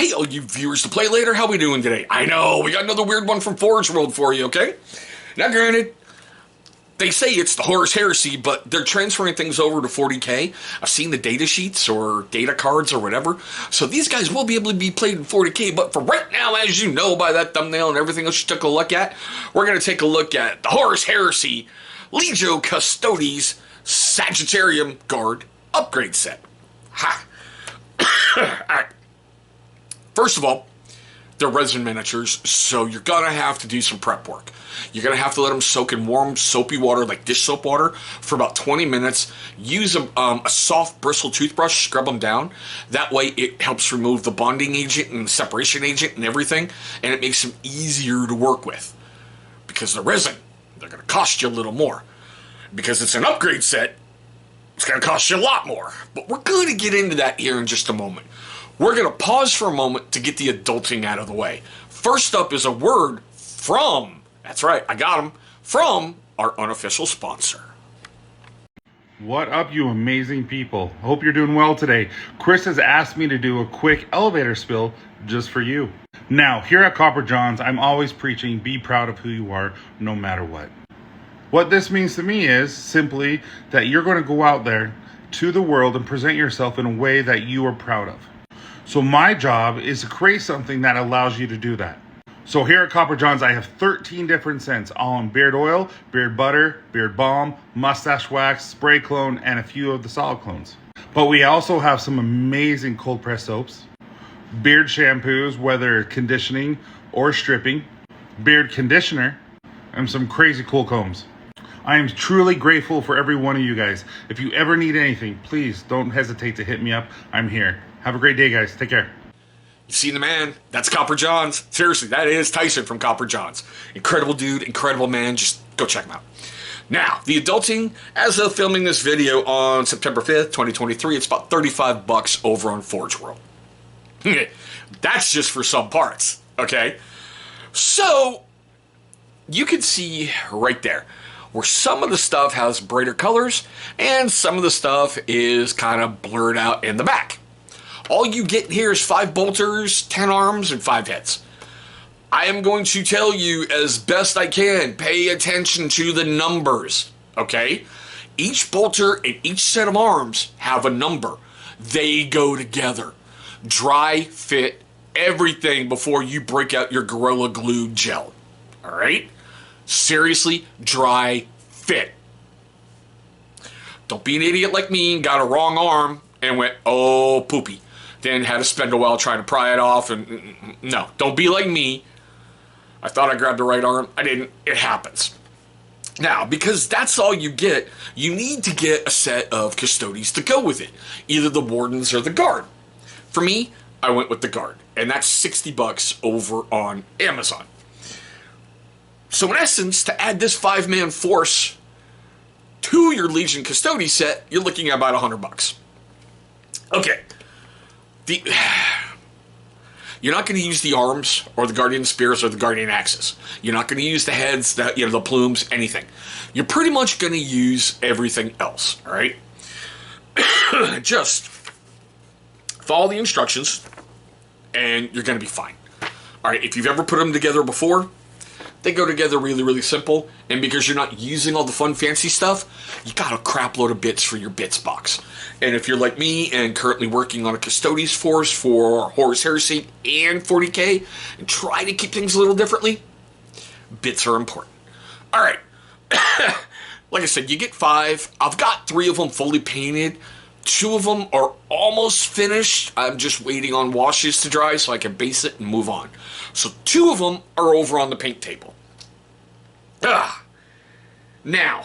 Hey, all you viewers to play later, how we doing today? I know, we got another weird one from forgeworld for you, okay? Now, granted, they say it's the Horus Heresy, but they're transferring things over to 40K. I've seen the data sheets or data cards or whatever. So these guys will be able to be played in 40K, but for right now, as you know by that thumbnail and everything else you took a look at, we're going to take a look at the Horus Heresy Legio Custodes Sagittarum Guard upgrade set. Ha! Alright. First of all, they're resin miniatures, so you're going to have to do some prep work. You're going to have to let them soak in warm, soapy water, like dish soap water, for about 20 minutes. Use a soft bristle toothbrush, scrub them down. That way it helps remove the bonding agent and separation agent and everything, and it makes them easier to work with. Because they're resin, they're going to cost you a little more. Because it's an upgrade set, it's going to cost you a lot more. But we're going to get into that here in just a moment. We're going to pause for a moment to get the adulting out of the way. First up is a word from, that's right, I got him, from our unofficial sponsor. What up, you amazing people? Hope you're doing well today. Chris has asked me to do a quick elevator spill just for you. Now, here at Copper John's, I'm always preaching be proud of who you are, no matter what. What this means to me is simply that you're going to go out there to the world and present yourself in a way that you are proud of. So my job is to create something that allows you to do that. So here at Copper John's, I have 13 different scents, all in beard oil, beard butter, beard balm, mustache wax, spray clone, and a few of the solid clones. But we also have some amazing cold press soaps, beard shampoos, whether conditioning or stripping, beard conditioner, and some crazy cool combs. I am truly grateful for every one of you guys. If you ever need anything, please don't hesitate to hit me up. I'm here. Have a great day, guys. Take care. You see the man? That's Copper Johns. Seriously, that is Tyson from Copper Johns. Incredible dude, incredible man. Just go check him out. Now, the adulting, as of filming this video on September 5th, 2023, it's about $35 over on forgeworld. That's just for some parts, okay? So, you can see right there where some of the stuff has brighter colors and some of the stuff is kind of blurred out in the back. All you get here is 5 bolters, 10 arms, and 5 heads. I am going to tell you as best I can, pay attention to the numbers, okay? Each bolter and each set of arms have a number. They go together. Dry fit everything before you break out your Gorilla Glue gel, all right? Seriously, dry fit. Don't be an idiot like me and got a wrong arm and went, oh, poopy. Then had to spend a while trying to pry it off. And no, don't be like me. I thought I grabbed the right arm. I didn't. It happens. Now, because that's all you get, you need to get a set of Custodes to go with it. Either the Wardens or the Guard. For me, I went with the Guard. And that's $60 over on Amazon. So in essence, to add this 5-man force to your Legion Custodes set, you're looking at about $100. Okay. You're not going to use the arms or the Guardian Spears or the Guardian Axes. You're not going to use the heads, the plumes, anything. You're pretty much going to use everything else, all right? Just follow the instructions and you're going to be fine. All right, if you've ever put them together before, they go together really, really simple. And because you're not using all the fun, fancy stuff, you got a crap load of bits for your bits box. And if you're like me and currently working on a Custodes force for Horus Heresy and 40K, and try to keep things a little differently, bits are important. All right. Like I said, you get 5. I've got 3 of them fully painted. 2 of them are almost finished. I'm just waiting on washes to dry so I can base it and move on. So 2 of them are over on the paint table. Now,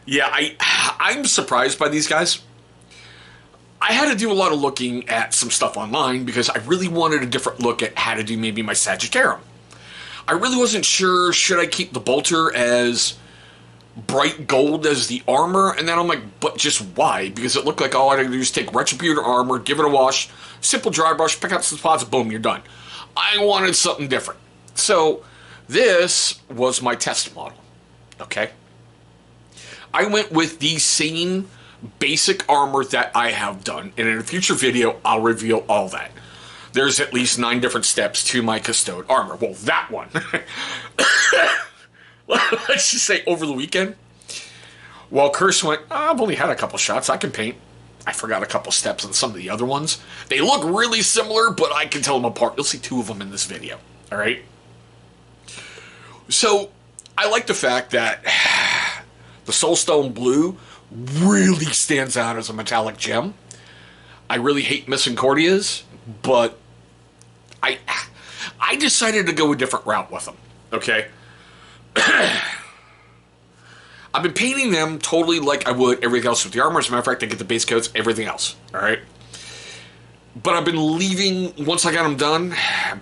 yeah, I'm surprised by these guys. I had to do a lot of looking at some stuff online because I really wanted a different look at how to do maybe my Sagittarum. I really wasn't sure, should I keep the bolter as bright gold as the armor? And then I'm like, but just why? Because it looked like all I had to do is take Retributor armor, give it a wash, simple dry brush, pick out some spots, boom, you're done. I wanted something different. So this was my test model, okay? I went with the same basic armor that I have done. And in a future video, I'll reveal all that. There's at least 9 different steps to my Custode armor. Well, that one. Let's just say over the weekend, while Curse went, I've only had a couple shots, I can paint. I forgot a couple steps on some of the other ones. They look really similar, but I can tell them apart. You'll see 2 of them in this video. All right? So, I like the fact that the Soulstone Blue really stands out as a metallic gem. I really hate Misericordias, but I decided to go a different route with them, okay? I've been painting them totally like I would everything else with the armor. As a matter of fact, I get the base coats, everything else, all right? But I've been leaving, once I got them done,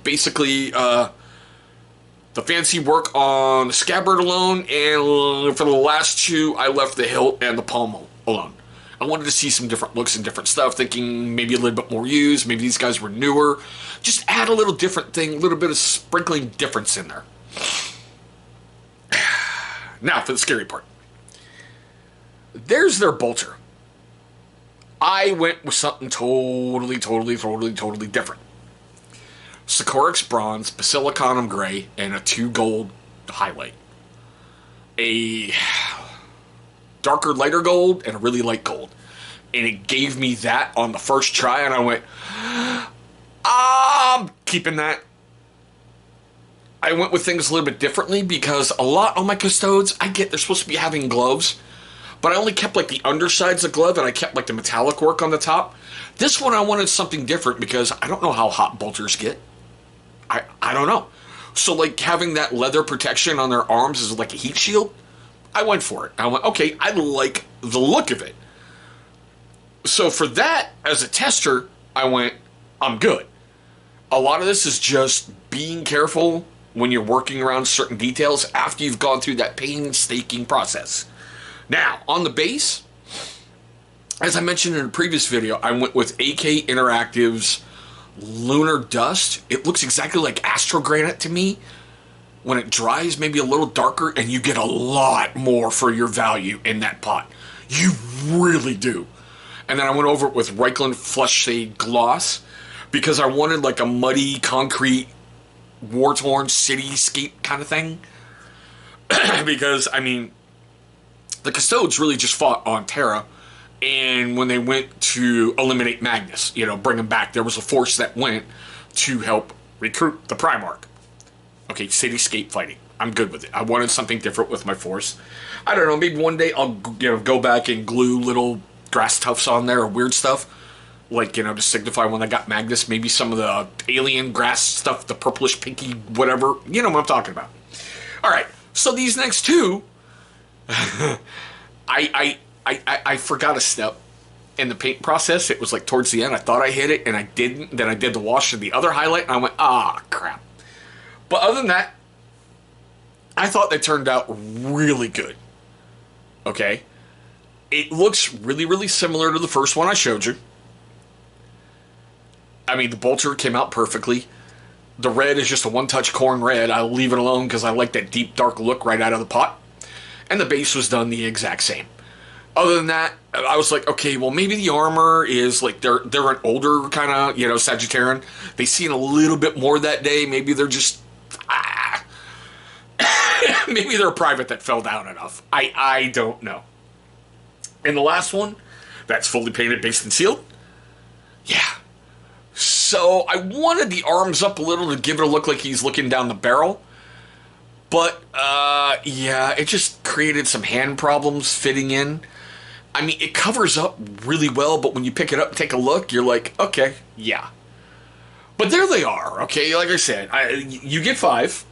basically the fancy work on the scabbard alone, and for the last 2, I left the hilt and the pommel alone. I wanted to see some different looks and different stuff, thinking maybe a little bit more used, maybe these guys were newer. Just add a little different thing, a little bit of sprinkling difference in there. Now for the scary part. There's their bolter. I went with something totally different. Sycorax Bronze, Basilicanum Gray, and a 2 gold highlight. A darker, lighter gold, and a really light gold. And it gave me that on the first try, and I went, I'm keeping that. I went with things a little bit differently, because a lot on my Custodes, I get they're supposed to be having gloves, but I only kept like the undersides of glove, and I kept like the metallic work on the top. This one I wanted something different, because I don't know how hot bolters get. I don't know. So like having that leather protection on their arms is like a heat shield. I went for it. I went, okay, I like the look of it. So for that, as a tester, I went, I'm good. A lot of this is just being careful when you're working around certain details after you've gone through that painstaking process. Now, on the base, as I mentioned in a previous video, I went with AK Interactive's Lunar Dust. It looks exactly like Astro Granite to me. When it dries, maybe a little darker, and you get a lot more for your value in that pot. You really do. And then I went over it with Reichland Flush Shade Gloss, because I wanted like a muddy, concrete, war-torn cityscape kind of thing. Because, I mean, the Custodes really just fought on Terra, and when they went to eliminate Magnus, you know, bring him back, there was a force that went to help recruit the Primarch. Okay, cityscape fighting. I'm good with it. I wanted something different with my force. I don't know, maybe one day I'll, you know, go back and glue little grass tufts on there or weird stuff. Like, you know, to signify when I got Magnus, maybe some of the alien grass stuff, the purplish, pinky, whatever. You know what I'm talking about. All right, so these next 2, I forgot a step in the paint process. It was like towards the end. I thought I hit it, and I didn't. Then I did the wash of the other highlight, and I went, crap. But other than that, I thought they turned out really good. Okay? It looks really similar to the first one I showed you. I mean, the bolter came out perfectly. The red is just a one-touch corn red. I'll leave it alone because I like that deep, dark look right out of the pot. And the base was done the exact same. Other than that, I was like, okay, well, maybe the armor is like they're an older kind of, you know, Sagittarian. They seen a little bit more that day. Maybe they're just maybe they're a private that fell down enough. I don't know. And the last one, that's fully painted, based and sealed. Yeah. So I wanted the arms up a little to give it a look like he's looking down the barrel. But, yeah, it just created some hand problems fitting in. I mean, it covers up really well, but when you pick it up and take a look, you're like, okay, yeah. But there they are, okay? Like I said, you get 5.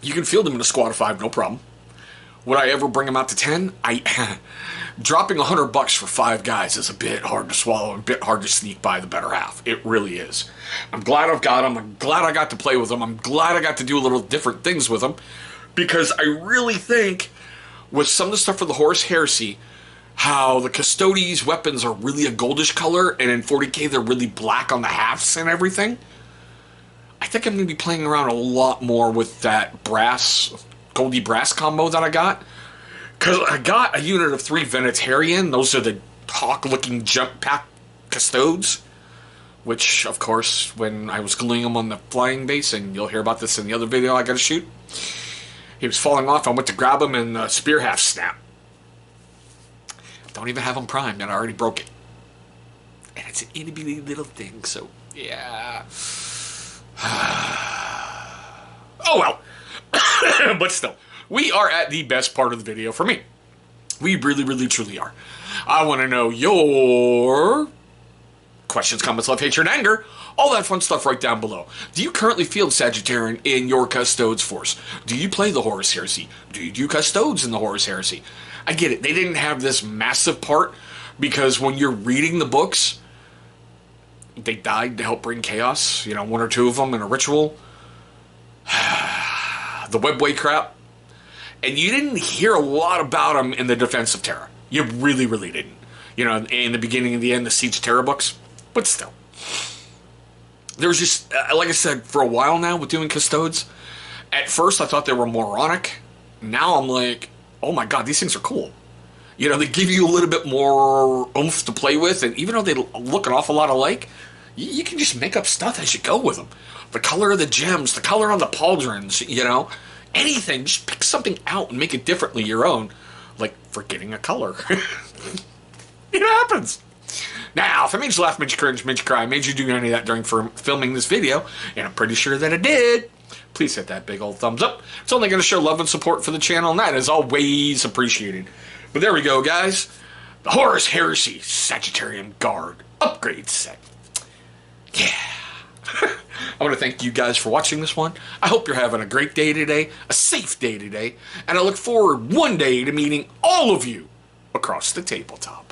You can field them in a squad of 5, no problem. Would I ever bring them out to 10? Dropping $100 for 5 guys is a bit hard to swallow and a bit hard to sneak by the better half. It really is. I'm glad I've got them. I'm glad I got to play with them. I'm glad I got to do a little different things with them, because I really think with some of the stuff for the Horus Heresy, how the Custodes weapons are really a goldish color, and in 40k they're really black on the halves and everything. I think I'm going to be playing around a lot more with that brass, goldy brass combo that I got. Because I got a unit of 3 Venetarian. Those are the hawk-looking jump pack Custodes. Which, of course, when I was gluing them on the flying base, and you'll hear about this in the other video I got to shoot, he was falling off. I went to grab him, and the spear half snapped. Don't even have him primed, and I already broke it. And it's an itty-bitty little thing, so, yeah. Oh, well. But still, we are at the best part of the video for me. We really, really, truly are. I want to know your questions, comments, love, hatred, and anger. All that fun stuff right down below. Do you currently field Sagittarian in your Custodes force? Do you play the Horus Heresy? Do you do Custodes in the Horus Heresy? I get it. They didn't have this massive part because when you're reading the books, they died to help bring chaos. You know, 1 or 2 of them in a ritual. The webway crap. And you didn't hear a lot about them in the Defense of Terra. You really, really didn't. You know, in the beginning and the end, the Siege of Terra books. But still. There was just, like I said, for a while now with doing Custodes, at first I thought they were moronic. Now I'm like, oh my god, these things are cool. You know, they give you a little bit more oomph to play with, and even though they look an awful lot alike, you can just make up stuff as you go with them. The color of the gems, the color on the pauldrons, you know, anything. Just pick something out and make it differently your own. Like forgetting a color. It happens. Now, if I made you laugh, made you cringe, made you cry, made you do any of that during filming this video, and I'm pretty sure that it did, please hit that big old thumbs up. It's only going to show love and support for the channel, and that is always appreciated. But there we go, guys. The Horus Heresy Sagittarum Guard upgrade set. Yeah. I want to thank you guys for watching this one. I hope you're having a great day today, a safe day today, and I look forward one day to meeting all of you across the tabletop.